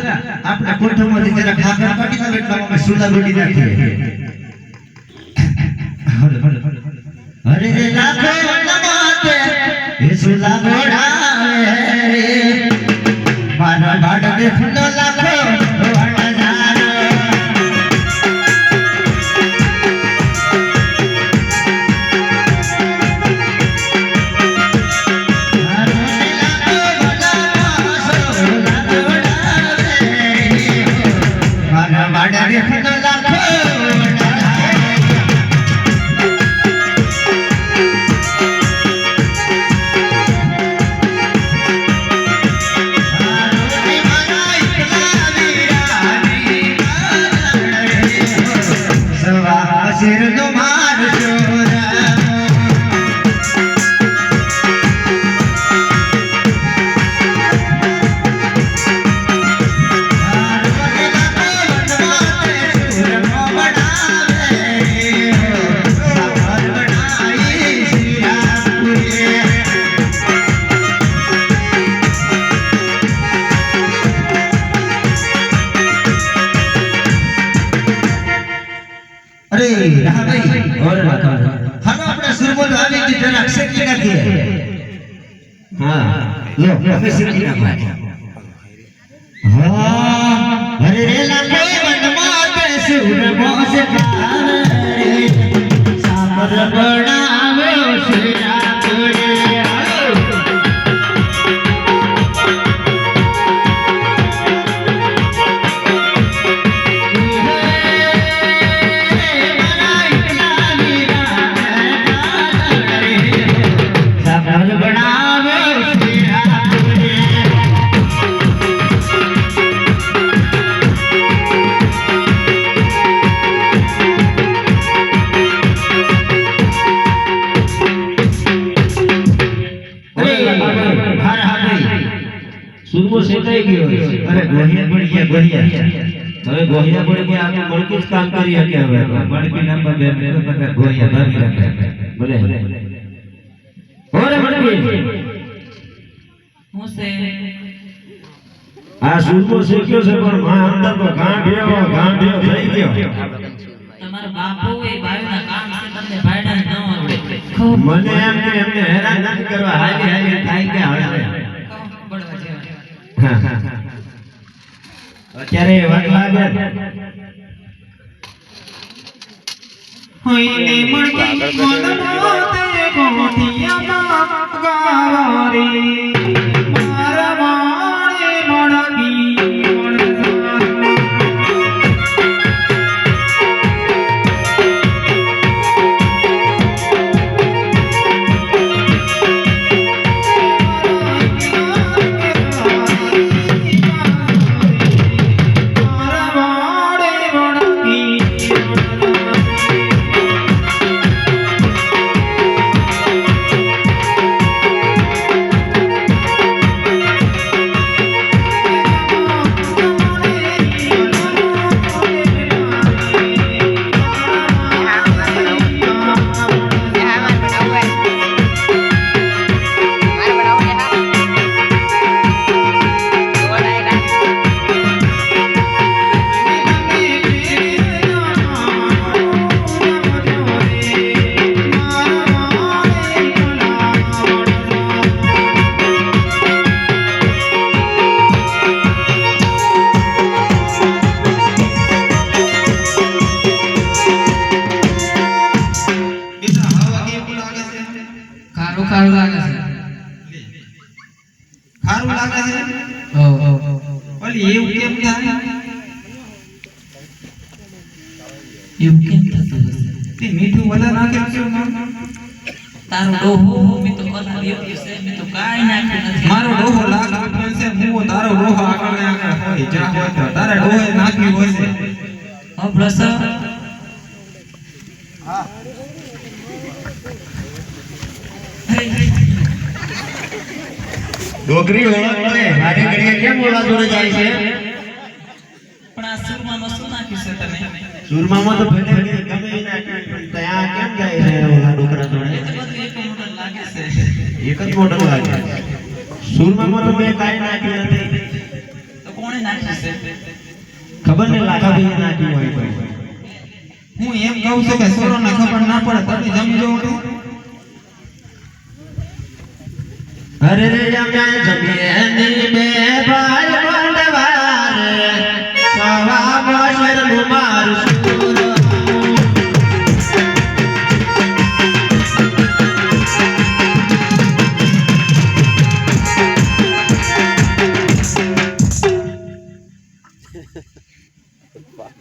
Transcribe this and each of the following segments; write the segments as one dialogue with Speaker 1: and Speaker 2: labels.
Speaker 1: આપણે કોઠામાંથી જરા ખાખર કાઢી નાખે એટલે અમે સુલા રોટી નાખીએ અરે રે લાખો નમાતે એ સુલા ગોડાવે મારા ભાડ દેખનો લાખો अरे रे लाखो बनमाते सुरमो से सागर बनावे श्रीरा सेटाई गयो अरे गोहिया पड़ गया गोहिया હવે ગોહિયા પડી ગયા આપણે મળકી જ કામ કરીએ કે હવે મળકી નંબર 2 મેં તો પતા ગોહિયા ભાગી રાખે બોલે ઓરે મળકી હું સે આ સુરમો શીખ્યો છે પણ માં અંદર તો ગાંઠિયો થઈ ગયો
Speaker 2: તમારા બાપુ એ ભાઈના કામ છે તમને ભાઈડા ન આવડે
Speaker 1: મને એમ કે એમને હેરાન નથી કરવા હાલી થાય કે હવે અત્યારે વાત લાગે
Speaker 3: હોઈને મળકી મનમોતે કોઠિયામાં ગાવારી મારા માણે મળકી
Speaker 2: ખારું લાગે છે
Speaker 3: ખારું લાગે છે ઓલી એવું કેમ થાય
Speaker 2: એવું કેમ થતું હશે
Speaker 3: તે મીઠું વધારે નાખે છે
Speaker 2: તારો ડોહો મે તો કલાવ્યો છે મે તો કાઈ નાખ્યું નથી
Speaker 3: મારો ડોહો લાગતો છે હું તારો ડોહો આગળ હોય જા હોય તો તારા ડોહે નાખ્યું હોય છે
Speaker 2: ઓ પ્લસ
Speaker 3: હા
Speaker 1: ડોગરી ઓળખે હારે ઘડીએ કેમ બોલા જોડે જાય છે
Speaker 2: પણ આ સુરમામાં શું નાખ્યું છે તમે
Speaker 1: સુરમામાં તો ભલે ગમે ઈ નાખ્યું પણ ત્યાં કેમ જાય છે ઓલા ડોકરા જોડે
Speaker 2: એ તો બધું એક મોડલ લાગે છે
Speaker 1: એક જ મોડલ લાગે સુરમામાં તો મેં કાઈ નાખ્યું નથી
Speaker 2: તો કોણે નાખ્યું છે
Speaker 1: ખબર ને લાખાભાઈએ નાખ્યું હોય તો.
Speaker 3: હું એમ કહું છું કે સોરોને ખબર ના પડે તમે જમી જોવો તો
Speaker 1: અરે રે જમ્યા જમીએ ની બે ભાઈ બંધવાર સવા બોશર નું મારું સુર.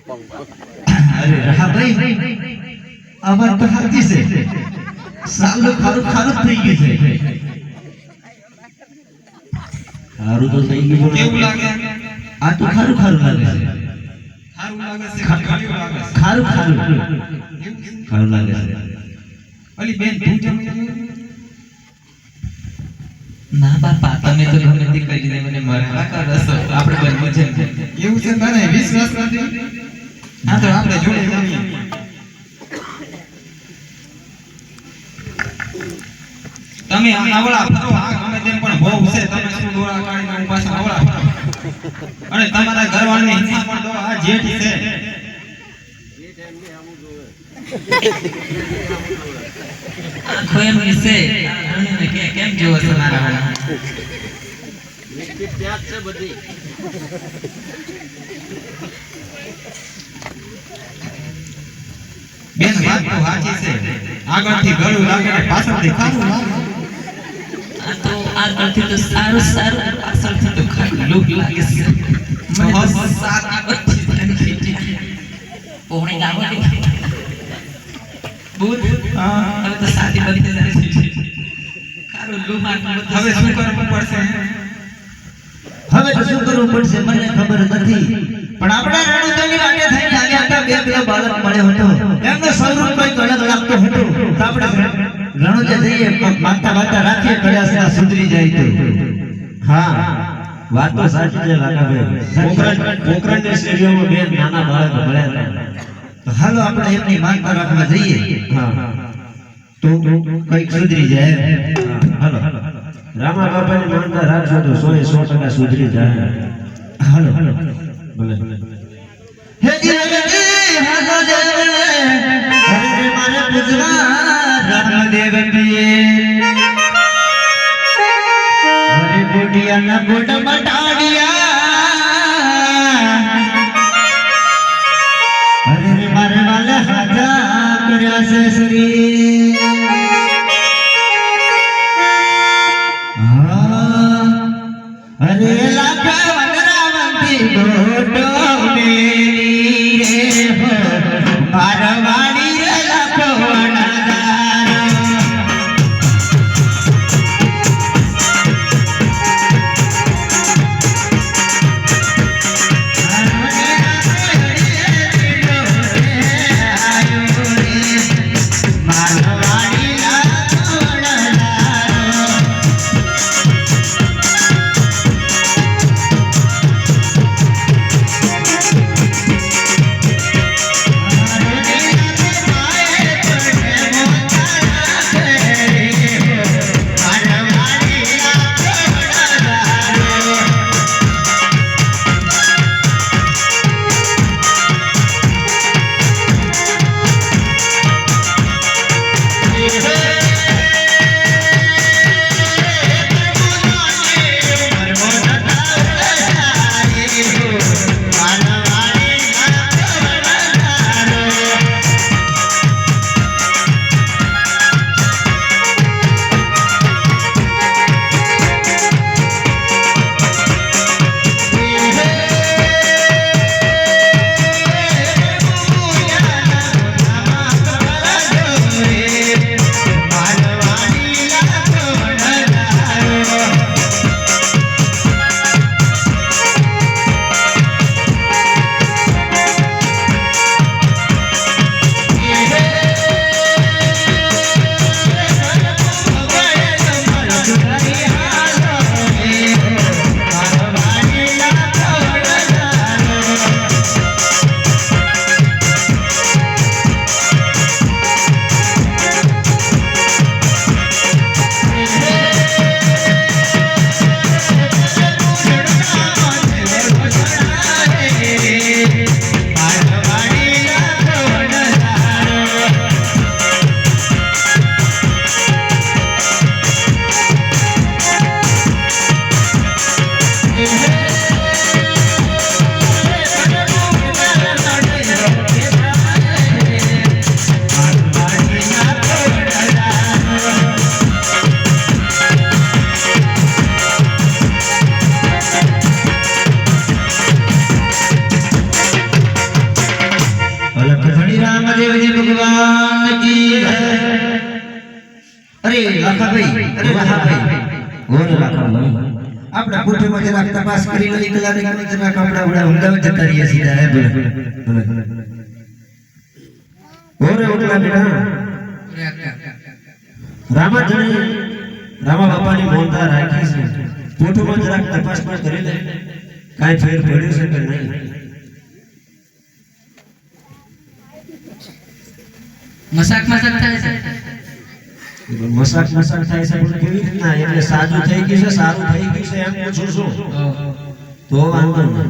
Speaker 4: અરે હા ભાઈ આ વાત તો સાચી છે સાલું ખારું ખારું થઈ ગયું છે ખારું તો થઈ ગયું
Speaker 3: કેવું લાગે
Speaker 4: આ તો ખારું ખારું લાગે છે
Speaker 3: સારું લાગે છે કે ગળ્યું લાગે છે
Speaker 4: ખારું ખારું ખારું લાગે છે
Speaker 3: અલી બેન તું જમી જોવો?
Speaker 2: ના બાપા તમે તો ગમે તે કરીને મને મરવા કરો છો આપણે બનવું છે
Speaker 3: એવું છે તને વિશ્વાસ નથી હા તો આપણે જોડે જમીએ તમે આવળા ફરો આ ગમે તેમ પણ બહુ છે તમે શું દોડા કાઢીને પાછા આવળા ફરો અને તમારા ઘરવાળાની હિંસા પણ દો આ જેઠ છે
Speaker 2: આખો એમ વિશે અરુણને કે કેમ જોવો છો મારા વાળા
Speaker 3: બેન વાત તો સાચી છે આગળથી ગળું લાગે ને પાછળથી ખારું લાગે
Speaker 2: આ તો આગળથી તો સારું સારું પાછળથી તો ખાલું લાગે છે મને તો સારી બધી થઈ ગઈ પોણે ગાવો દે બુધ હવે તો સાદી બધી જાય છે ખારું લુહાટ
Speaker 3: હવે શું કરવું પડશે
Speaker 4: હવે તો શું કરવું પડશે મને ખબર નથી પણ આપણે રણુજાની વાટે થઈને આવ્યા હતા બે પેલો બાળક મળ્યો હતો એમનો સ્વરૂપ કંઈક અલગ લાગતો હતો તો આપણે રણુજા જઈએ માતા વાતા રાખીએ કદાચ સુધરી જાય તો.
Speaker 1: હા વાત તો સાચી છે લાખાભાઈ. પોખરણ સ્ટેડિયમમાં બે નાના બાળક મળ્યા હતા.
Speaker 4: તો હાલો આપણે એમની માનતા રાખવા જઈએ
Speaker 1: હા
Speaker 4: તો કંઈક સુધરી જાય.
Speaker 1: હાલો રામા બાપાની માનતા રાખશો તો 100% સુધરી જાય.
Speaker 4: હાલો
Speaker 1: ભલે
Speaker 4: હે જીવને હાલો દેવને હરે મારે પૂજવા રામદેવ પીએ હરે બુઢિયાના બુઢ મટાડિયા હરે મારે વાલે હાજા કર્યા છે શ્રી અરે લાખા વનરાવંતી ગોટો મેરી રે હો મારવાડી રે લાખો વનરાર લાખાભાઈ, અરે લાખાભાઈ,
Speaker 1: ઓરે લાખાભાઈ.
Speaker 4: આપણે કોઠીમાં જરાક તપાસ કરી લઈ કલાક જરાક આપણે અમદાવાદ જતા રહીએ સીધા. હે ભલે
Speaker 1: ઓરે ઓટલા બેટા રામા બાપાની મોનતા રાખી છે. કોઠીમાં જરાક તપાસ પણ કરી લે, કાંઈ ફેર પડ્યું છે કે નહીં.
Speaker 2: મસાક થાય છે.
Speaker 1: મસાક થાય છે પણ કેવી રીતના? એટલે સાજું થઈ ગયું છે, સારું થઈ ગયું છે એમ પૂછું છું. તો વાંધો નહીં.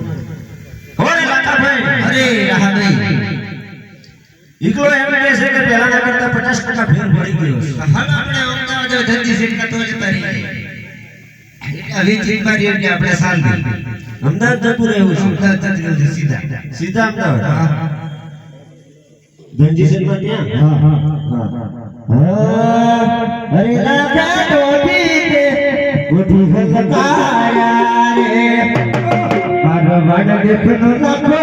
Speaker 1: ઓરે લાખાભાઈ,
Speaker 4: અરે લાખાભાઈ,
Speaker 1: ઈકલો એમ કહે છે કે પહેલાના કરતા 50% ફેર પડી ગયો છે.
Speaker 4: હાલ આપણે અમદાવાદ ધનજી સીટ તો જતા રહીએ. હવે ચીમબારી એટલે આપણે શાંતિ.
Speaker 1: અમદાવાદ જતું રહેવું છે.
Speaker 4: અમદાવાદ જતું રહેવું છે સીધા.
Speaker 1: સીધા અમદાવાદ. ધનજીસનમાં ત્યાં.
Speaker 4: અરે લાખા ટોપી કે ઉઠી હલકાયા રે, મારો વાડ દેખનો લાખો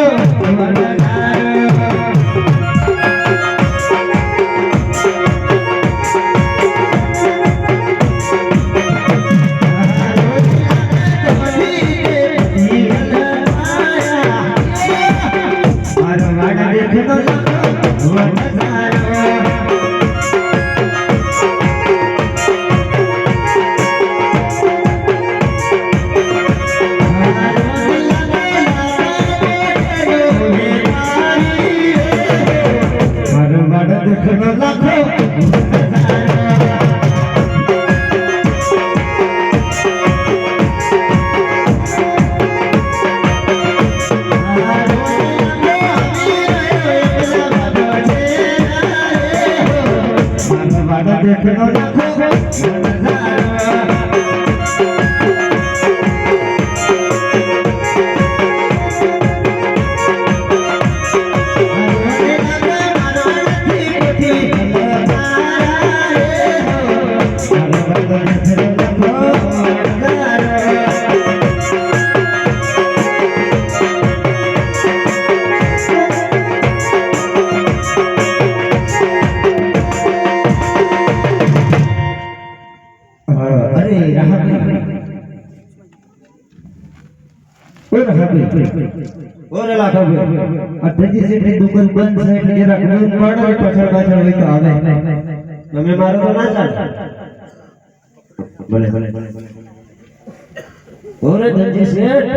Speaker 1: ઓરે લાખાભાઈ,
Speaker 4: આ ધનજી સીટની દુકાન બંધ છે એટલે જરાક રૂમ પાડો, પાછળ પાછળ હોય તો આવે.
Speaker 1: તમે મારો તો ના ચાલે. ભલે ભલે. ઓરે ધનજી શેઠ,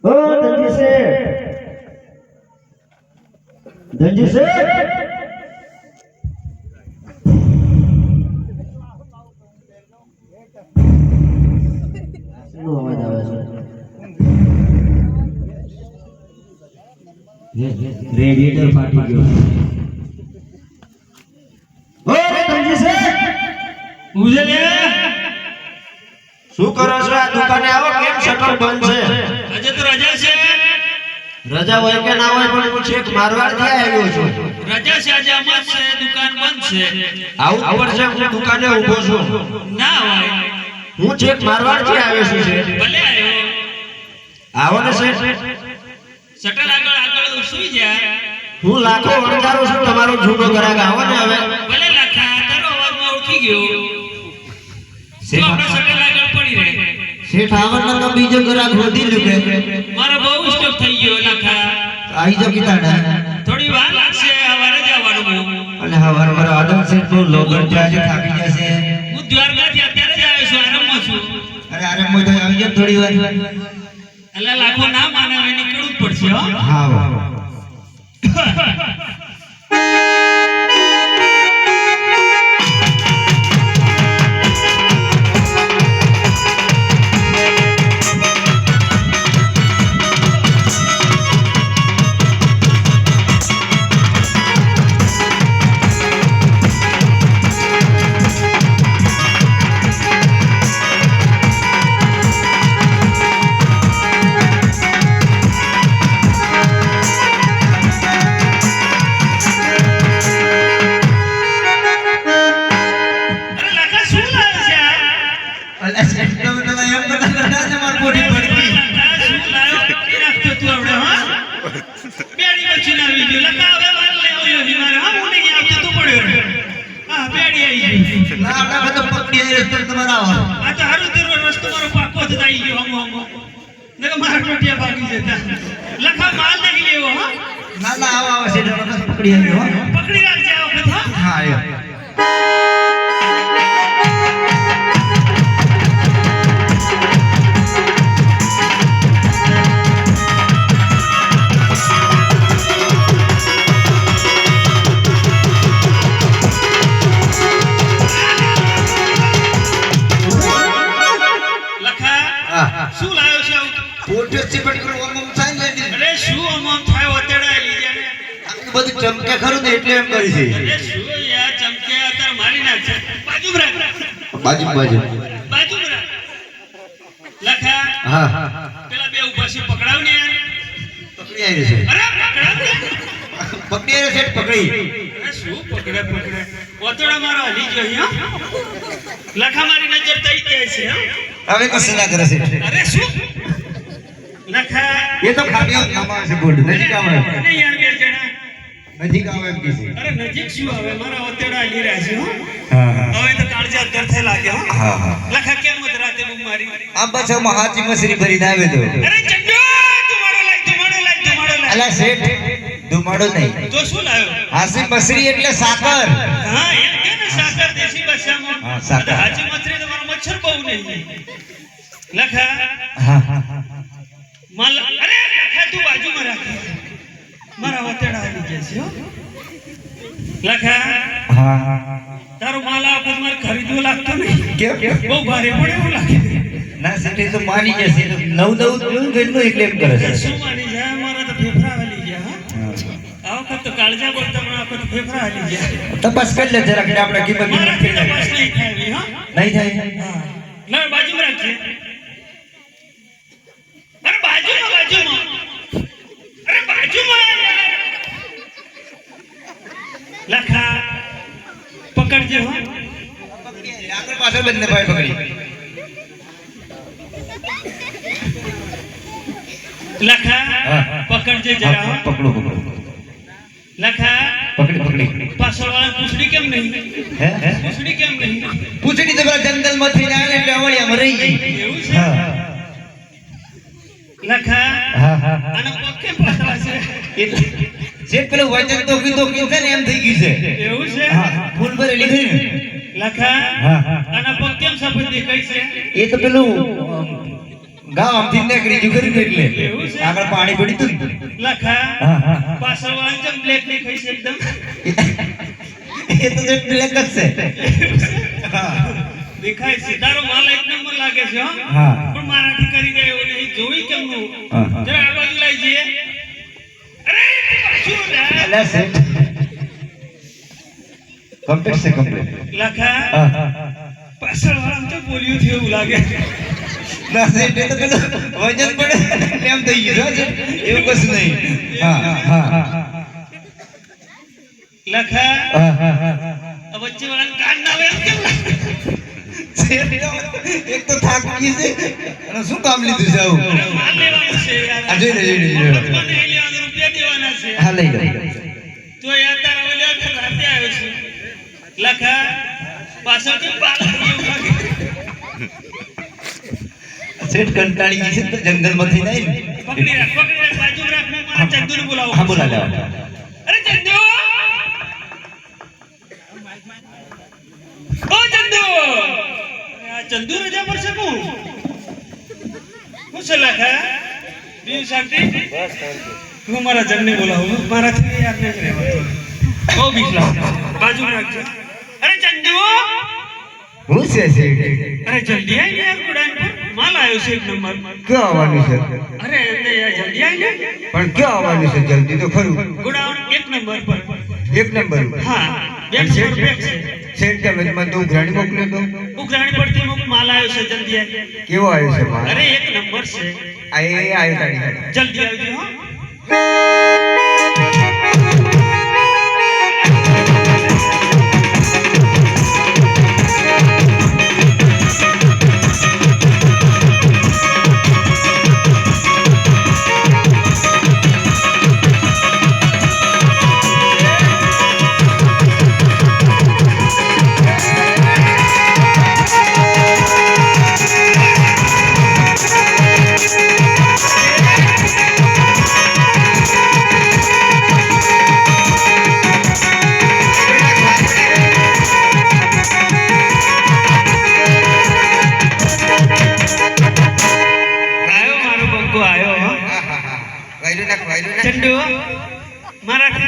Speaker 1: ઓ ધનજી શેઠ, ધનજી શેઠ. શું અવાજ આવે છે? રેડિએટર ફાટી ગયો. ઓરે ધનજી શેઠ, શું કરો છો? આ દુકાને આવો, કેમ શટર બંધ છે?
Speaker 3: આજે તો રજા છે.
Speaker 1: રજા હોય કે ના હોય પણ હું છેક મારવાડ થી આવ્યો છું.
Speaker 3: રજા છે આજે અમાર છે, દુકાન બંધ છે.
Speaker 1: આવું ખબર છે? હું દુકાને ઊભો છું.
Speaker 3: ના હોય.
Speaker 1: હું છેક મારવાડ થી આવ્યો છું.
Speaker 3: ભલે આવ્યો.
Speaker 1: આવો ને શેઠ.
Speaker 3: શટર આગળ સુઈ જા.
Speaker 1: હું લાખો વણગારું છું, તમારો જૂનો ગ્રાહક. આવો ને હવે.
Speaker 3: ભલે લાખા, તારો અવાજમાં ઉઠી ગયો. તો આપણે શટર આગળ પડી રહે.
Speaker 4: શેઠ આવવાનો તો બીજો ગ્રાહક વધી લ્યો કે
Speaker 3: મારો બહુ સ્ટોક થઈ ગયો લાખા.
Speaker 4: આવી જો કીતાડા.
Speaker 3: થોડી વાર લાગશે, હવારે જવાનું.
Speaker 4: અને હવાર પર આદમ શેઠ નું લોગન ચાર્જ થાકી જશે.
Speaker 3: હું દ્વારકાથી અત્યારે જ આવ્યો છું, આરામમાં છું.
Speaker 4: અરે અરે મોય તો આવી જો થોડી વાર.
Speaker 3: અલ્લા લાખો ના માને, હવે નીકળવું જ પડશે હો.
Speaker 4: હા ના આપણે તો પકડી આવી રસ્તે તમારા આવો.
Speaker 2: આ તો હારું તેરો રસ્તો મારો પાકો જ થઈ ગયો હમો હમો નકે મારા ટોટિયા ભાગી જતા લખા માલ નહીં લેવો હો
Speaker 4: ના ના આવો આવો સીધા વખત પકડી આવી હો.
Speaker 2: પકડી રાખજે આ વખત હો
Speaker 4: હા આયો.
Speaker 2: શું લાવ્યો છે આવું?
Speaker 4: પોટ્યો છે પણ પેલું ઓમ ઓમ થાય ને એટલે.
Speaker 2: અરે શું આમ થાય ઓતેડા લઈ જાય ને
Speaker 4: આ બધું ચમકે ખરું ને એટલે એમ કરી છે.
Speaker 2: અરે શું યાર ચમકે અત્યારે મારી નાખશે બાજુ રાખ
Speaker 4: બાજુ બાજુ.
Speaker 2: બાજુ રાખ લખા
Speaker 4: હા હા.
Speaker 2: પેલા બે ઉભા છે પકડાવ ને યાર
Speaker 4: પકડી આવી છે.
Speaker 2: અરે પકડાવ ને
Speaker 4: પકડી આવી છે પકડી.
Speaker 2: અરે શું પકડે ઓતેડા મારો હલી ગયો અહીંયા લખા મારી નજર થઈ જાય છે હા
Speaker 4: હવે કશું ના કરે છે.
Speaker 2: અરે શું લખા
Speaker 4: એ તો ખાલી નામ આવે છે બોર્ડ નજીક આવે.
Speaker 2: અરે યાર બે જણા
Speaker 4: નજીક આવે એમ કે છે.
Speaker 2: અરે નજીક શું આવે મારા ઓતેડા હલી રહ્યા છે હો
Speaker 4: હા હા.
Speaker 2: હવે તો કાળજા અંદર થઈ લાગે હો
Speaker 4: હા હા.
Speaker 2: લખા કેમ મત રાતે બૂમ મારી
Speaker 4: આ બચાવમાં હાથી મસરી ભરીને આવે તો.
Speaker 2: અરે ચંડો તમારો લાય
Speaker 4: અલા શેઠ ધુમાડો નહીં.
Speaker 2: તો શું લાવ્યો
Speaker 4: હાથી મસરી એટલે સાકર.
Speaker 2: હા એમ કે ને સાકર દેશી ભાષામાં
Speaker 4: હા, સાકર.
Speaker 2: હાજી મચરી તમારો મચ્છર બહુ નહીં લખા
Speaker 4: હા હા હા.
Speaker 2: માલ અરે લખા તું બાજુમાં રાખ મારા વતેડા આવી જશે હો લખા
Speaker 4: હા હા.
Speaker 2: તારો માલ આ વખત મારે ખરીદવો લાગતો નહીં
Speaker 4: કેમ કેમ?
Speaker 2: બહુ ભારે પડે એવું લાગે
Speaker 4: ના શેઠ તો માની જશે. નવ કેવું કેટલું એટલે એમ કરે છે.
Speaker 2: શું માની જાય મારા તો ફેફડા હલી ગયા હા આ વખત તો કાળજા બોલતા મને આ વખત ફેફડા હલી ગયા
Speaker 4: તપાસ કરી લે જરાક એટલે આપણે કિંમત
Speaker 2: મારા
Speaker 4: કરી
Speaker 2: તપાસ નહીં થાય હા
Speaker 4: નહીં થાય.
Speaker 2: હા લે બાજુમાં રાખજે અરે બાજુમાં અરે બાજુમાં યાર. લખા પકડજે હો
Speaker 4: આગળ પાછળ બંને ભાઈ પકડી.
Speaker 2: લખા
Speaker 4: હા.
Speaker 2: પકડજે જરા હો
Speaker 4: પકડો પકડો.
Speaker 2: લખા
Speaker 4: પકડી.
Speaker 2: પાછળ વાળા પૂછડી કેમ નહીં
Speaker 4: હે હે
Speaker 2: પૂછડી કેમ નહીં
Speaker 4: પૂછડી તો પેલા જંગલમાંથી જાય ને એટલે અવળિયામાં રહી ગઈ.
Speaker 2: એવું છે
Speaker 4: હા
Speaker 2: લખા
Speaker 4: હા હા હા.
Speaker 2: આના પગ કેમ પાતળા છે
Speaker 4: એટલે જે પેલું વજન તો કીધું છે ને એમ થઈ ગયું છે.
Speaker 2: એવું છે
Speaker 4: હા ફૂલ ભરેલી ખરી ને.
Speaker 2: લખા
Speaker 4: હા હા.
Speaker 2: આના પગ કેમ સફેદ દેખાય છે
Speaker 4: એ તો પેલું ગામ આમથી નીકળી ગયું ખરી ને એટલે
Speaker 2: એવું છે?
Speaker 4: આગળ પાણી પડી તું ને.
Speaker 2: લખા
Speaker 4: હા હા હા.
Speaker 2: પાછળ વાળા કેમ બ્લેક દેખાય છે એકદમ
Speaker 4: એ તો જે બ્લેક જ છે. હા
Speaker 2: દેખાય છે તારો માલ એક નંબર લાગે છે હો
Speaker 4: હા.
Speaker 2: પણ મારાથી કરી દે એવું નહીં જોઈ કેમનું
Speaker 4: હા, હા.
Speaker 2: જરા આ બાજુ લઈ જઈએ અરે શું લે
Speaker 4: અલા શેઠ કમ્પ્લીટ છે કમ્પ્લીટ.
Speaker 2: લખા
Speaker 4: હા હા.
Speaker 2: પાછળ વાળા તો બોલ્યું થયું એવું લાગે
Speaker 4: ના શેઠ એ તો પેલું વજન પડે એટલે એમ થઈ ગયું છે. એવું કશું નહીં. હા હા હા.
Speaker 2: લખા
Speaker 4: હા હા હા.
Speaker 2: આ વચ્ચે વાળા કાન ના આવે એમ કેમ લાગે?
Speaker 4: એક તો થાકી છે અને શું કામ લીધું છે આવું.
Speaker 2: અરે માલ લેવાનું છે યાર
Speaker 4: આ જોઈ લે.
Speaker 2: મફતમાં નહીં લેવાનું, રૂપિયા દેવાના છે
Speaker 4: હા લઈ લો.
Speaker 2: તો યાર તારા ઓલે આખા રાતે આવ્યો છું લખા પાછળથી પાછળ એવું લાગે
Speaker 4: શેઠ કંટાળી ગઈ છે તો જંગલમાંથી નહીં ને.
Speaker 2: પકડી રાખ બાજુ રાખ હું મારા ચંદુને બોલાવું
Speaker 4: હા બોલા લેવા.
Speaker 2: અરે ચંદુ ઓ ચંદુ આ ચંદુ રજા પર છે હું છે લખા બીજું શાંતિ હું મારા જણને બોલાવું મારાથી યાર નહીં રહેવાતું બહુ બીક લાગે બાજુ રાખજો અરે ચંદુ
Speaker 4: હું છે શેઠ?
Speaker 2: અરે જલ્દી આય યાર ગુડાન પર માલ આવ્યો છે એક નંબર
Speaker 4: ક્યાં આવવાનું છે?
Speaker 2: અરે એટલે યાર જલ્દી આય ને
Speaker 4: પણ ક્યાં આવવાનું છે જલ્દી તો ખરું.
Speaker 2: ગુડાઉન એક નંબર પર
Speaker 4: એક નંબર.
Speaker 2: હા બે નંબર પેક છે
Speaker 4: શેઠ તમે મને તો ઉઘરાણી મોકલ્યો તો.
Speaker 2: ઉઘરાણી પડતી મુક માલ આવ્યો છે જલ્દી આય
Speaker 4: કેવો આવ્યો છે માલ?
Speaker 2: અરે એક નંબર છે
Speaker 4: આ એ આવ્યો તારી.
Speaker 2: જલ્દી આવજો હો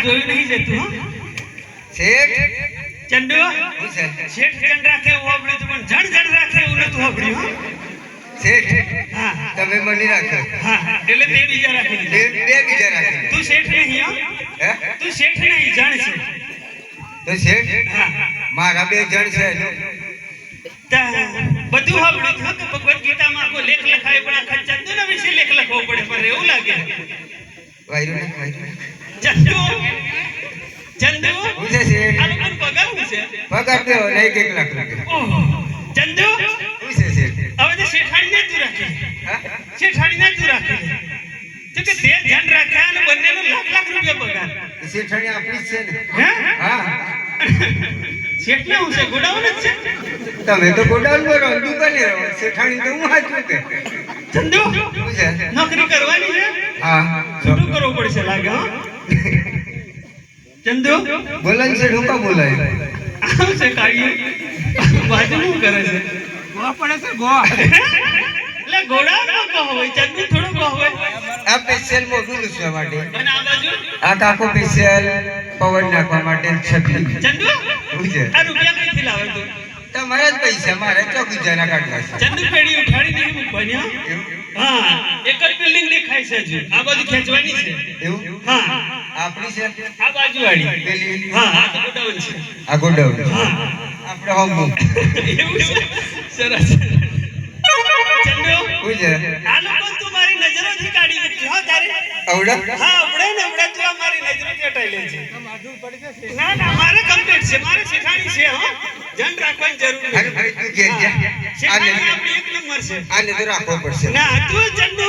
Speaker 5: જોયું નહીં જતું હો
Speaker 4: શેઠ
Speaker 5: ચંદુ
Speaker 4: હું છે
Speaker 5: શેઠ જણ રાખે એવું આપણે તો પણ જણ રાખે એવું નતું વાપર્યું હો
Speaker 4: શેઠ
Speaker 5: હા
Speaker 4: તમે મને રાખો
Speaker 5: હા એટલે તે બીજા રાખી દીધા
Speaker 4: બે બીજા રાખી
Speaker 5: તું શેઠ નહીં હો
Speaker 4: હે
Speaker 5: તું શેઠ નહીં જણ છે
Speaker 4: તો શેઠ
Speaker 5: હા
Speaker 4: મારા બે જણ છે
Speaker 5: તા બધું સાંભળ્યું હતું કે ભગવદ ગીતામાં આખો લેખ લખાય પણ આખા ચંદુના વિશે લેખ લખવો પડે પણ એવું લાગે
Speaker 4: વાયરો ને
Speaker 5: ચંદુ ચંદુ
Speaker 4: હું છે શેઠ
Speaker 5: આ લોકોને પગાર શું છે
Speaker 4: પગાર દેવો ને 1 લાખ રૂપિયા
Speaker 5: ઓહો ચંદુ
Speaker 4: હું છે શેઠ
Speaker 5: હવે તો શેઠાણીને તું રાખી
Speaker 4: હા
Speaker 5: શેઠાણીને તું રાખી તો કે તે ધ્યાન રાખ્યા અને બંનેનો લાખ રૂપિયા પગાર
Speaker 4: શેઠાણી આપણી જ છે ને
Speaker 5: હે
Speaker 4: હા
Speaker 5: શેઠને હું છે ગોડાઉન જ છે
Speaker 4: તમે તો ગોડાઉનમાં રહો દુકાને રહો શેઠાણી તો હું હાચું કે
Speaker 5: ચંદુ
Speaker 4: હું છે
Speaker 5: નોકરી કરવાની છે
Speaker 4: હા
Speaker 5: છૂટું કરવું પડશે લાગે હો ચંદુ
Speaker 4: બોલાય છે ઢોકા બોલાય
Speaker 5: આમ છે કાઢીએ બાજુ શું કરે છે ગોવા પડે છે ગોવા એટલે ઘોડામાં કહો હોય ચંદુ થોડું કહો હોય
Speaker 4: આ સ્પેશિયલ મોટું લૂસવા માટે
Speaker 5: અને આ બાજુ
Speaker 4: આ કાકો સ્પેશિયલ પવન નાખવા માટે છત્રી
Speaker 5: ચંદુ
Speaker 4: હું છે
Speaker 5: આ રૂપિયા કઈથી લાવે તું
Speaker 4: તમારા જ પૈસા મારે ચોકી જના કાઢવા છે
Speaker 5: ચંદુ પેઢી ઉઠાડી નહીં મૂકવાની હો. હા એક જ બિલ્ડિંગ દેખાય છે હજુ આ બાજુ ખેંચવાની છે
Speaker 4: એવું
Speaker 5: હા
Speaker 4: આપણી છે
Speaker 5: આ બાજુ વાળી
Speaker 4: પેલી
Speaker 5: હા આ તો ગોડાઉન છે
Speaker 4: આ ગોડાઉન
Speaker 5: હા
Speaker 4: આપણે હોમ
Speaker 5: એવું છે સરસ ચંદુ
Speaker 4: હું છે
Speaker 5: આ લોકો તું મારી નજરોથી કાઢી મૂકજો હો તારે
Speaker 4: આવડા
Speaker 5: હા અવડે ને અવડે તું આ મારી નજરોથી હટાઈ લે છે ના ના મારે કમ્પ્લીટ છે મારે શેઠાણી છે હો ધ્યાન રાખવાની જરૂર
Speaker 4: અરે
Speaker 5: નથી
Speaker 4: ભાઈ તું ઘેર જા
Speaker 5: શેઠાણી
Speaker 4: આને
Speaker 5: આપણી એક નંબર છે
Speaker 4: આને તો રાખવો પડશે
Speaker 5: ના તું ચંદુ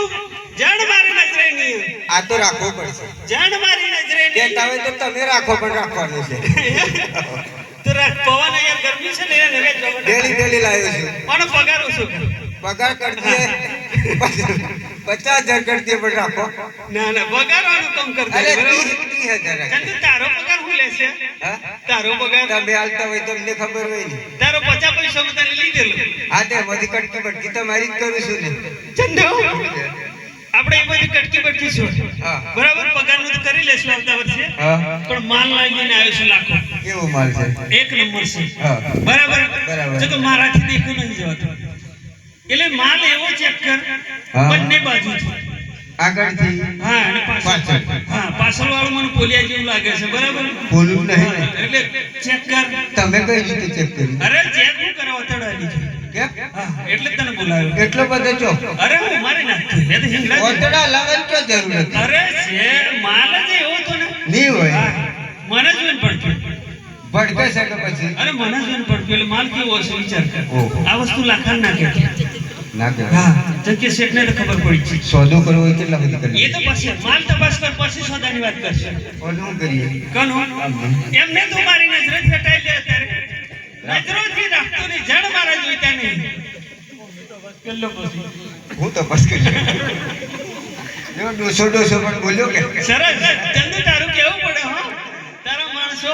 Speaker 5: જાણ મારી નજરે નહીં
Speaker 4: આ તો રાખવો પડશે
Speaker 5: જાણ મારી નજરે
Speaker 4: કહેતા
Speaker 5: નહીં
Speaker 4: હોય તો તમે રાખો પણ રાખવાનું છે
Speaker 5: તું રાખ પવન યાર ગરમી છે ને એને નવે જવા
Speaker 4: ડેલી લાવ્યો છું
Speaker 5: અને પગાર ઓછો કર
Speaker 4: પગાર કરતી 50,000 કરતી પણ રાખો
Speaker 5: ના ના પગાર વાળું કામ કર દે
Speaker 4: અરે
Speaker 5: બરાબર
Speaker 4: 30,000 રાખો
Speaker 5: ચંદુ તારો પગાર શું લેશે
Speaker 4: હા
Speaker 5: તારો પગાર
Speaker 4: તમે હાલતા હોય તો તમને ખબર હોય ને
Speaker 5: તારો 50 પૈસા હું તને લીધેલો
Speaker 4: આ તે બધી કટકી બટકી તમારી જ કરું છું ને
Speaker 5: ચંદુ આપણે એ બધી કટકી બટકી છું
Speaker 4: હા.
Speaker 5: બરાબર પગારનું તો કરી લેશું આવતા વર્ષે
Speaker 4: હા
Speaker 5: પણ માલ લાગીને આવ્યો છે લાખો
Speaker 4: કેવો માલ છે
Speaker 5: એક નંબર છે
Speaker 4: હા
Speaker 5: બરાબર
Speaker 4: બરાબર.
Speaker 5: જો કે મારાથી દેખું નહીં જવાતું એટલે માલ એવો ચેક કર
Speaker 4: હા.
Speaker 5: બંને બાજુથી
Speaker 4: આગળથી
Speaker 5: હા અને પાછળ
Speaker 4: પાછળ.
Speaker 5: હા પાછળ વાળું મને પોલિયા જેવું લાગે છે બરાબર
Speaker 4: બોલું નહીં ને.
Speaker 5: એટલે ચેક કર
Speaker 4: તમે કઈ રીતે ચેક કર્યું
Speaker 5: અરે ચેક હું કરવા તડાડી છે
Speaker 4: કેમ
Speaker 5: હા એટલે જ તને બોલાવ્યો
Speaker 4: એટલો બધો ચો
Speaker 5: અરે હું મારી નાખ્યું એ તો હિંગડા છે.
Speaker 4: ઓતડા લાવવાની ક્યાં જરૂર હતી
Speaker 5: અરે છે માલ જ એવો હતો ને
Speaker 4: નહીં હોય
Speaker 5: હા, મને જોઈને પડતું
Speaker 4: ભડકે છે કે પછી
Speaker 5: અરે મને જોઈને પડતું એટલે માલ કેવો હશે વિચાર કર
Speaker 4: ઓહો.
Speaker 5: આ વસ્તુ લાખાણ નાખે
Speaker 4: ના કે
Speaker 5: હા જગ્યા શેઠને તો ખબર પડી છે
Speaker 4: સોદો કરવો હોય કેટલા બધી કરી
Speaker 5: એ તો પછી માલ તપાસ કર પછી સોદાની વાત કરશે
Speaker 4: ઓનું કરીએ
Speaker 5: કનો એમને તો મારી નજરે ફટાઈ લે અત્યારે નજરોથી રાખતો નહીં જણ મારા જોઈતા નહીં પેલો પછી
Speaker 4: હું તપાસ કરી જો ડોસો પણ બોલ્યો કે
Speaker 5: સરસ ચંદુ તારું કેવું પડે હો તારા માણસો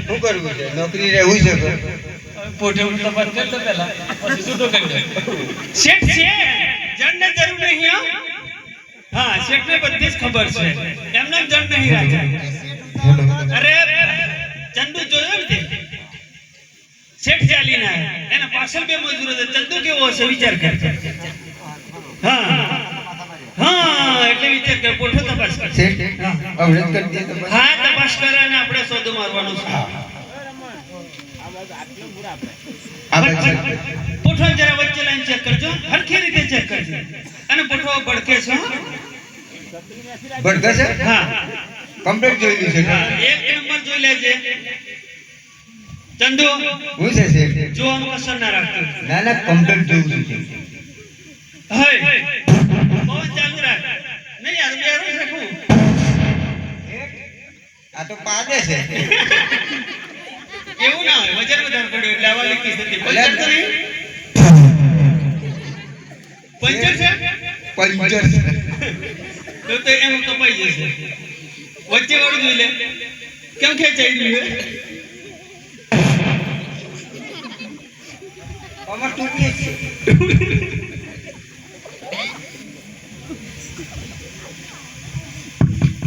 Speaker 4: શું કરવું છે નોકરી રહેવું છે કે?
Speaker 5: પોટે તપાસ કરતો પહેલા પછી સુધો કરી દે શેઠ છે જણને જરૂર નહીં હો હા શેઠને બધી જ ખબર છે એમને જણ નહીં રાખ્યા અરે ચંદુ જોયો ને તે શેઠ ચાલીને આવ્યા એના પાછળ બે મજૂરો છે ચંદુ કેવો હશે વિચાર કર હા હા એટલે વિચાર કર પોઠો તપાસ કર
Speaker 4: શેઠ અવળત કરી દે તો
Speaker 5: હા તપાસ કરે અને આપણે સોદો મારવાનો છે
Speaker 4: આ બાજુ
Speaker 5: પોઠો જરા વચ્ચે લાઈન ચેક કરજો હરખી રીતે ચેક કરજો અને પોઠો ભડકે છે હો?
Speaker 4: ભડકે છે
Speaker 5: હા
Speaker 4: કમ્પ્લીટ જોઈ છે
Speaker 5: હા, એક નંબર જોઈ લેજે ચંદુ
Speaker 4: હું છે શેઠ
Speaker 5: જો આમ કસર ના રાખતો
Speaker 4: ના ના કમ્પ્લીટ જોઉં છું
Speaker 5: હે પવન ચાલુ રાખ નહીં યાર બેરો છે હું
Speaker 4: આ તો પાદે છે
Speaker 5: એવું ના હોય વજન વધારે પડ્યું એટલે આવા લીધી હતી પંચર તો નહીં પંચર છે
Speaker 4: પંચર
Speaker 5: તો એમ કપાઈ જશે વચ્ચે વાળું જોઈ લે કેમ ખેંચાઈ રહ્યું છે
Speaker 4: અમાર તૂટીએ છે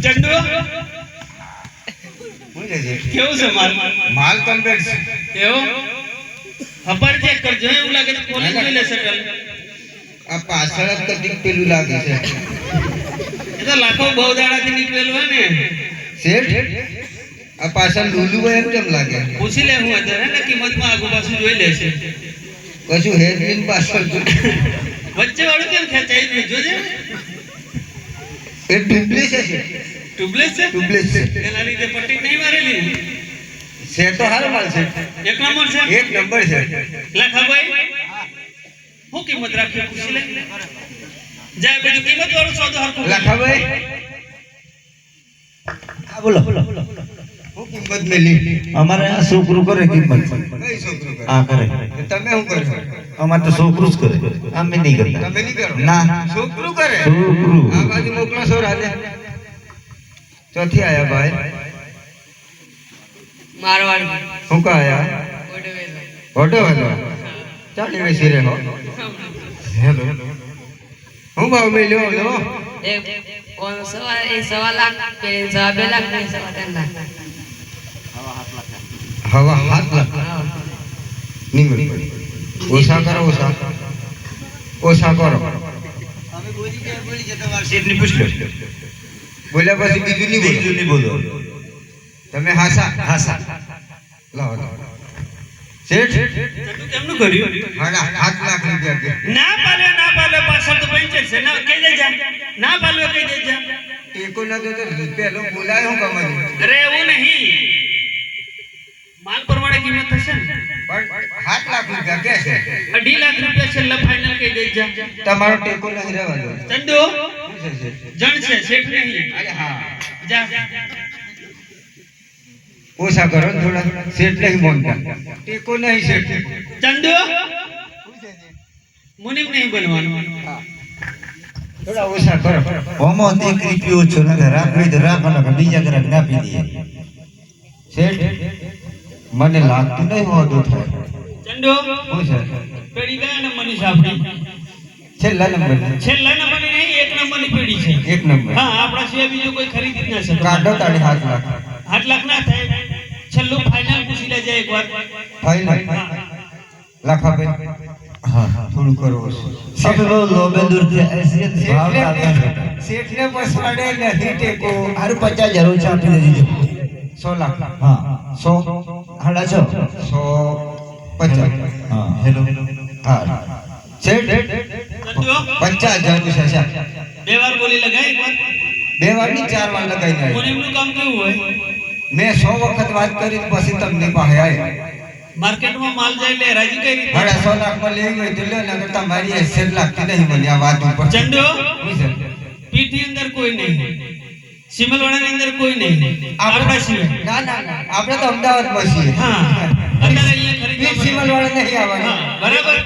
Speaker 5: ચંદુ કેવું છે માલ
Speaker 3: માલ કમ્પ્લીટ છે
Speaker 5: એવું ખબર ચેક કરજો એવું લાગે તો ખોલી જોઈ લે સેટલ
Speaker 3: આ પાછળ જ કટિંગ પેલું લાગે છે
Speaker 5: એ તો લાખો બહુ દાડાથી નીકળેલું હોય ને
Speaker 3: શેઠ આ પાછળ લુલુ હોય એમ કેમ લાગે
Speaker 5: પૂછી લે હું અત્યારે ને કિંમતમાં આગુ પાછું જોઈ લેશે
Speaker 3: કશું હેરલીન પાછળ
Speaker 5: વચ્ચે વાળું કેમ ખેંચાઈ રહ્યું જોજે
Speaker 3: એ ટ્યુબલેસ છે
Speaker 5: ટ્યુબલેસ છે
Speaker 3: ટ્યુબલેસ છે
Speaker 5: એના લીધે પટ્ટી નહીં મારેલી
Speaker 3: છે તો હારો માલ છે
Speaker 5: એક નંબર છે
Speaker 3: એક નંબર છે
Speaker 5: લખાભાઈ હું કિંમત રાખી પૂછી લે જાય બધું કિંમત વાળું સોદો હરખું
Speaker 3: લખાભાઈ
Speaker 4: હા બોલો
Speaker 3: હું કિંમત મેલી
Speaker 4: અમારે આ છોકરું કરે કિંમત
Speaker 3: કઈ છોકરું કરે
Speaker 4: આ કરે
Speaker 3: તમે શું કરો
Speaker 4: અમારે તો છોકરું જ કરે અમે નહીં કરતા
Speaker 3: તમે નહીં કરો
Speaker 4: ના
Speaker 3: છોકરું કરે
Speaker 4: છોકરું
Speaker 3: આ બાજુ મોકલો છો રાજે ચોથી આયા ભાઈ
Speaker 2: મારવાડી
Speaker 3: શું કા આયા ઓટો હેલો ચાલી વેસી રે હો હેલો હું ભાવ મેલ્યો લો
Speaker 2: સવા લાખ કે સવા 2 લાખ ને સવા 3 લાખ
Speaker 3: હવા 7 લાખ નીકળી ઓછા કરો ઓછા કરો
Speaker 4: શેઠને પૂછ લો
Speaker 3: બોલ્યા પછી બીજું નહીં બોલો તમે હાસા લાવો શેઠ
Speaker 5: કેમનું કર્યું
Speaker 3: હાડા 7 લાખ રૂપિયા કે
Speaker 5: ના પાલે પાછળ તો પંચર છે ના કહી દેજા ના પાલે કહી દેજા
Speaker 3: ટેકો ના દે તો પેલો બોલાય હું કમાઈ
Speaker 5: અરે એવું નહીં માલ પ્રમાણે કિંમત થશે ને
Speaker 3: પણ 7 લાખ રૂપિયા કે છે
Speaker 5: 2.5 લાખ રૂપિયા છેલ્લા ફાઇનલ કહી દેજા
Speaker 3: તમારો ટેકો નહીં રહેવા દો
Speaker 5: ચંદુ જણ છે શેઠ નહીં
Speaker 3: અરે હા
Speaker 5: જા
Speaker 3: ઓછા કરો ને થોડા શેઠ નહીં મોનતા ટેકો નહીં શેઠ
Speaker 5: ચંદુ મુનિમ નહીં બનવાનું
Speaker 3: થોડા ઓછા કરો
Speaker 4: ઓમો એક રૂપિયો ઓછો નથી રાખવી તો રાખવાનો કે બીજા ગ્રાહક ના આપી દઈએ શેઠ મને લાગતું નહીં હોતું થાય
Speaker 5: ચંદુ
Speaker 3: હું છે
Speaker 5: પેડી કયા નંબરની છે આપણી
Speaker 3: છેલ્લા નંબર
Speaker 5: છેલ્લા નંબરની નહીં એક નંબરની પેડી છે
Speaker 3: એક નંબર
Speaker 5: હા આપણા સિવાય બીજું કોઈ ખરીદી જ ના શકે
Speaker 3: કાઢો તાળી 7 લાખ
Speaker 5: 8 લાખ ના થાય છેલ્લું ફાઇનલ પૂછી લેજે એકવાર
Speaker 3: ફાઇનલ લાખાભાઈ
Speaker 4: હા
Speaker 3: થોડું કરો
Speaker 4: सब लोग लोबे दूर से ऐसे भाव डालते हैं
Speaker 3: શેઠને પસવાડે નથી ટેકો
Speaker 4: हारू 50 जरूर चापी दे दीजिए
Speaker 3: 100 લાખ
Speaker 4: हाँ 100 हाड़ा छो
Speaker 3: 150
Speaker 4: हाँ हेलो हाँ
Speaker 3: શેઠ
Speaker 5: ચંદુ
Speaker 3: 50,000 પૂછ્યા છે
Speaker 5: બે વાર બોલી લગાઈ એકવાર
Speaker 3: 2 વાર ની 4 વાર લગાઈને આવ્યો
Speaker 5: મુનિમનું કામ કેવું હોય
Speaker 3: મેં 100 વખત વાત કરી પછી તમને પાસે આવ્યો
Speaker 5: માર્કેટમાં માલ જાય એટલે રાજી કઈ રીતે
Speaker 3: હાડા 100 લાખ માં લેવી હોય તો લે નકર તમારી હેસિયત લાગતી નહીં મને આ વાત ઉપર
Speaker 5: ચંદુ
Speaker 3: શું છે?
Speaker 5: પીઠની અંદર કોઈ નહીં સિમલવાડાની અંદર કોઈ નહીં આપણા સિવાય
Speaker 3: ના આપણે તો અમદાવાદમાં છીએ
Speaker 5: હા અત્યારે અહીંયા
Speaker 3: પીઠ
Speaker 5: ખરીદી
Speaker 3: સિમલવાળા નહીં આવવાના
Speaker 5: હા બરાબર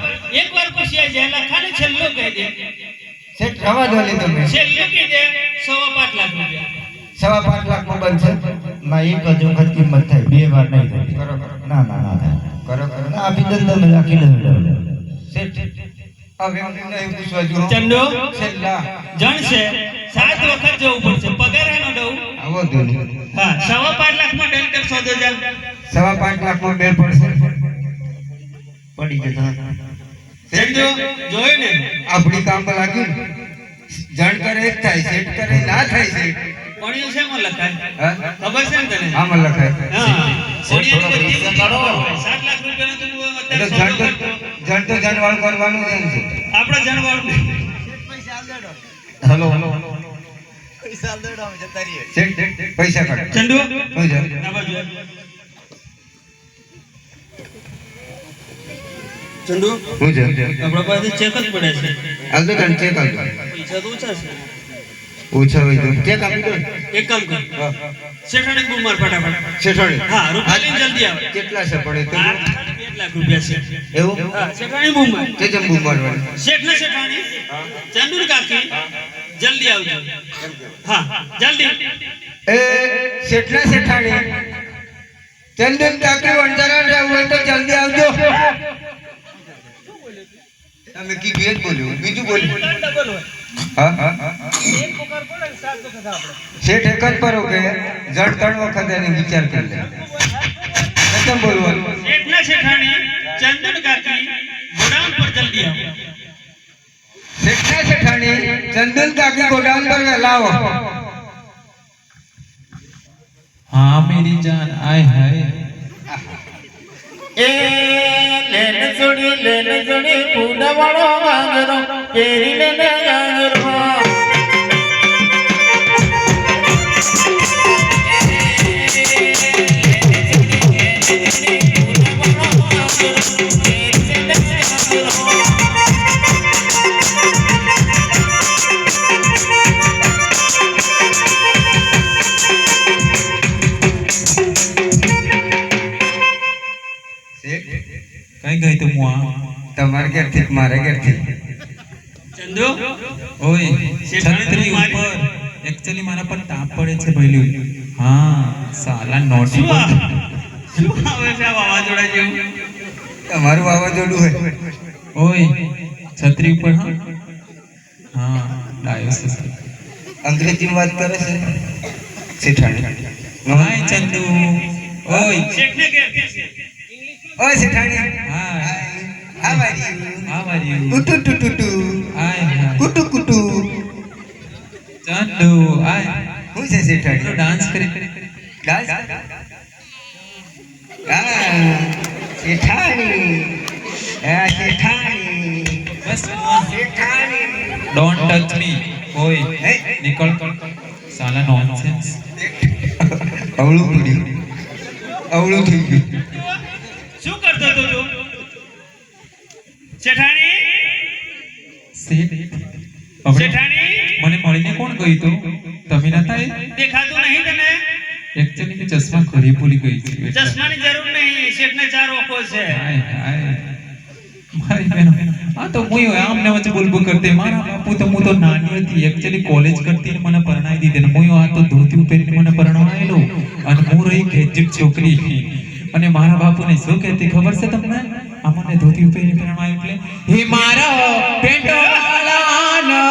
Speaker 5: એકવાર પૂછ્યા જાય ખાને છેલ્લો કહી દે
Speaker 3: શેઠ રવા દો લે તમે
Speaker 5: છેલ્લો કહી દે 5.5 લાખ રૂપિયા
Speaker 3: 5.5 લાખમાં બનશે
Speaker 4: ना एक જ વખત કિંમત થાય બે વાર નહીં થાય
Speaker 3: કરો
Speaker 4: ના ના ના થાય
Speaker 3: કરો
Speaker 4: ના આપી દે તમે રાખી લે
Speaker 3: શેઠ હવે હું નહીં પૂછવા જો
Speaker 5: ચંદુ
Speaker 3: છેલ્લા
Speaker 5: જણ છે 7 વખત જવું પડશે પગાર એનો દઉં
Speaker 3: આવો દો
Speaker 5: હા 5.5 લાખમાં ડન કર સોદો જા
Speaker 3: 5.5 લાખમાં બેલ પડશે
Speaker 4: પડી જતા
Speaker 5: ચંદુ જોયું ને
Speaker 3: આપણી કામ લાગ્યું ને જણ કરે એક થાય શેઠ કરે ના થાય શેઠ
Speaker 5: કોણીઓ છે માં લખાય
Speaker 3: હા
Speaker 5: ખબર છે ને તને
Speaker 3: આમાં લખાય
Speaker 5: હા કોણીઓની બધી
Speaker 4: પૈસા
Speaker 5: બુદ્ધિ
Speaker 4: કાઢો.
Speaker 5: ખબર હોય. 7 લાખ રૂપિયાનો તો તું
Speaker 3: એટલે
Speaker 5: અત્યારે સોદો કરતો.
Speaker 3: જણવાળ કરવાનું છે ને
Speaker 5: આપણે જણવાળું
Speaker 4: હેલો
Speaker 3: શેઠ પૈસા કાઢો
Speaker 5: ચંદુ
Speaker 3: શું છે
Speaker 5: ના બાજુ ચંદુ
Speaker 3: શું છે
Speaker 5: આપણા પાસે ચેક જ પડે છે
Speaker 3: હાલ તો તને ચેક આપજો
Speaker 5: પૈસા તો ઓછા છે
Speaker 3: ઓછા હોય તો ચેક આપી દો
Speaker 5: એક કામ કર
Speaker 3: હા.
Speaker 5: શેઠાણી બૂમ માર ફટાફટ
Speaker 3: શેઠાણી
Speaker 5: હા રૂપિયા લઈને જલ્દી આવે
Speaker 3: કેટલા છે પડે તો
Speaker 5: 2 લાખ રૂપિયા છે
Speaker 3: એવું
Speaker 5: હા શેઠાણી બૂમ માર
Speaker 3: તે જમ બૂમ મારવાની
Speaker 5: શેઠ ને શેઠાણી ચંદુર કાકી જલ્દી આવજો હા જલ્દી
Speaker 3: એ શેઠના શેઠાણી ચંદન કાકી વંજારા રહેવું હોય તો જલ્દી આવજો
Speaker 6: તમે કીધું એ જ બોલ્યું બીજું બોલ્યું
Speaker 5: ડબલ હોય
Speaker 6: હા
Speaker 5: એક પોકાર પડે ને સાત વખત આપણે
Speaker 6: શેઠ એક જ પર કે જડ 3 વખત એને વિચાર કરી લે કેમ બોલવાનું
Speaker 5: શેઠના શેઠાણી ચંદન કાકી ગોડાઉન પર જલ્દી આવો
Speaker 6: શેઠના શેઠાણી ચંદન કાકી ગોડાઉન પર લાવો
Speaker 3: हाँ मेरी जान आए हाय
Speaker 1: એ લેન જોડી પૂનવાળો વાંગરો કેરી લેને ગાંગરો
Speaker 3: कहीं गई तुम वहाँ
Speaker 6: તમારે ઘેરથી કે મારે ઘેરથી
Speaker 5: ચંદુ
Speaker 3: ओए
Speaker 5: શેઠાણી
Speaker 3: छतरी
Speaker 5: तुम्हारी-
Speaker 3: ऊपर एक्चुअली मारा पर ताप पड़े छे भइलू हाँ साला नोटी
Speaker 5: શું આ? શું આવે છે આ વાવાઝોડા જેવું
Speaker 6: તમારું વાવાઝોડું હોય
Speaker 3: ओए छतरी ऊपर हाँ हाँ डायोसिस
Speaker 6: અંગ્રેજીમાં વાત કરે છે શેઠાણી
Speaker 3: हाय चंदू ओए
Speaker 5: શેઠને ઘેરથી છે
Speaker 6: ઓય શેઠાણી
Speaker 3: hi
Speaker 6: how are you
Speaker 3: how are you
Speaker 6: ટુ ટુ ટુ ટુ
Speaker 3: हाय हाय
Speaker 6: કુટુ કુટુ
Speaker 3: चंदू हाय
Speaker 6: હું છે શેઠાણી
Speaker 3: तो डांस करे
Speaker 6: ડાન્સ હા શેઠાણી શેઠાણી
Speaker 3: बस
Speaker 6: શેઠાણી
Speaker 3: डोंट टच मी ओए
Speaker 6: હે
Speaker 3: निकल साला नॉनसेंस
Speaker 6: અવળું પડ્યું અવળું થઈ ગયું
Speaker 5: શું કરતો હતો તું શેઠાણી
Speaker 3: સેટ આપણે
Speaker 5: શેઠાણી
Speaker 3: મને મળીને કોણ ગઈ તો તમે નતા એ
Speaker 5: દેખાતું નહીં તને
Speaker 3: एक्चुअली मैं चश्मा घरे भूली गई थी એટલે.
Speaker 5: ચશ્માની જરૂર નહીં શેઠને 4 ઓખો છે
Speaker 3: हाय हाय મારી બહેનો આ તો મુય આમને વચ્ચે બોલબોલ કરતે મારા બાપુ તો હું તો નાની હતી एक्चुअली કોલેજ કરતી ને મને પરણાઈ દીધી ને મુય આ તો ધોતી પહેરીને મને પરણાવેલો અને હું રહી ગ્રેજ્યુએટ છોકરી અને મારા બાપુને શું કહેતી ખબર છે તમને અમને ધોતી પહેરીને પરણાવ્યો એટલે હે મારા પેટોલાના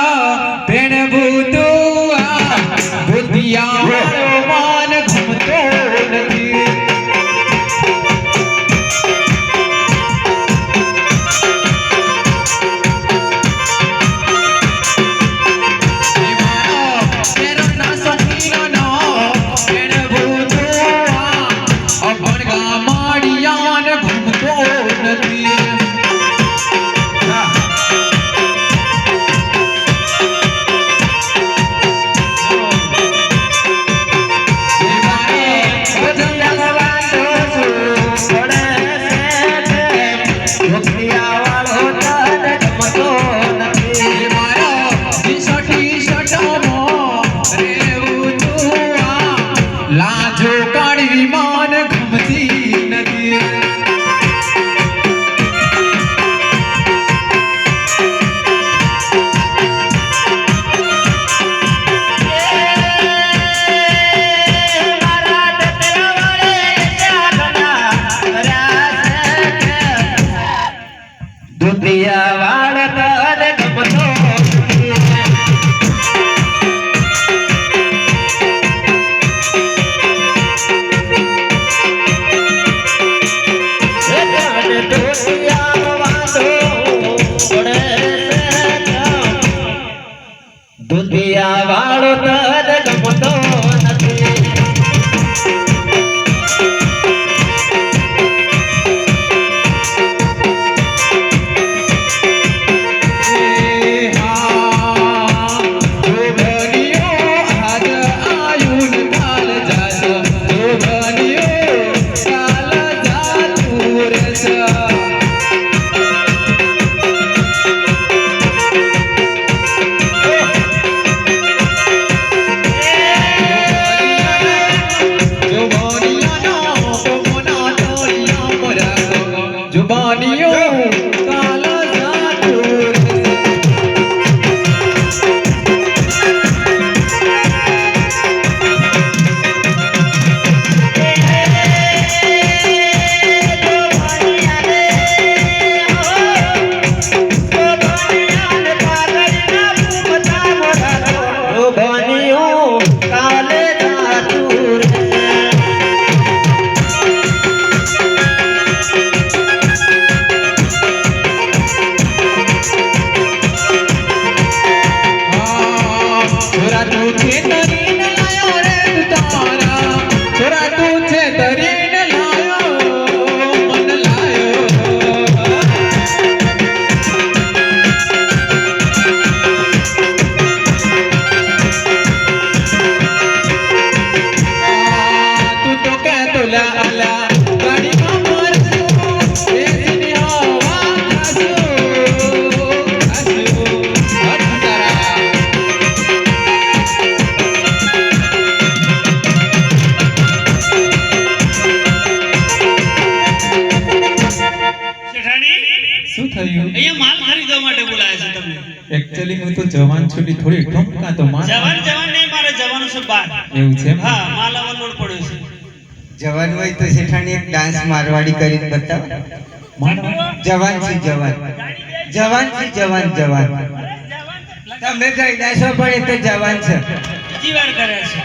Speaker 3: પેણ ભૂતુઆ ધોતિયા વાળો માન ઘમતો નથી લાજો કાળી માન ગમતી નથી
Speaker 1: દુધિયા વાળ તને ગમતો દુધિયા વાળો તને ગમતો નથી
Speaker 3: શું થયું
Speaker 5: અહીંયા માલ ખરીદવા માટે બોલાયા છે તમને
Speaker 3: એકચ્યુઅલી હું તો જવાન છુટી થોડી ઠમકા તો માર
Speaker 5: જવાન નહીં મારે જવાનું છે બહાર
Speaker 3: એવું છે એમ?
Speaker 5: હા માલ આવવા લોડ પડ્યો છે
Speaker 6: જવાન હોય તો શેઠાણી એક ડાન્સ મારવાડી કરીને બતાવો.
Speaker 3: મારવા
Speaker 6: જવાન છે જવાન જવાન છે જવાન જવાન તમે કઈ ડાન્સો પડે તો જવાન છે
Speaker 5: બીજી વાર કરે છે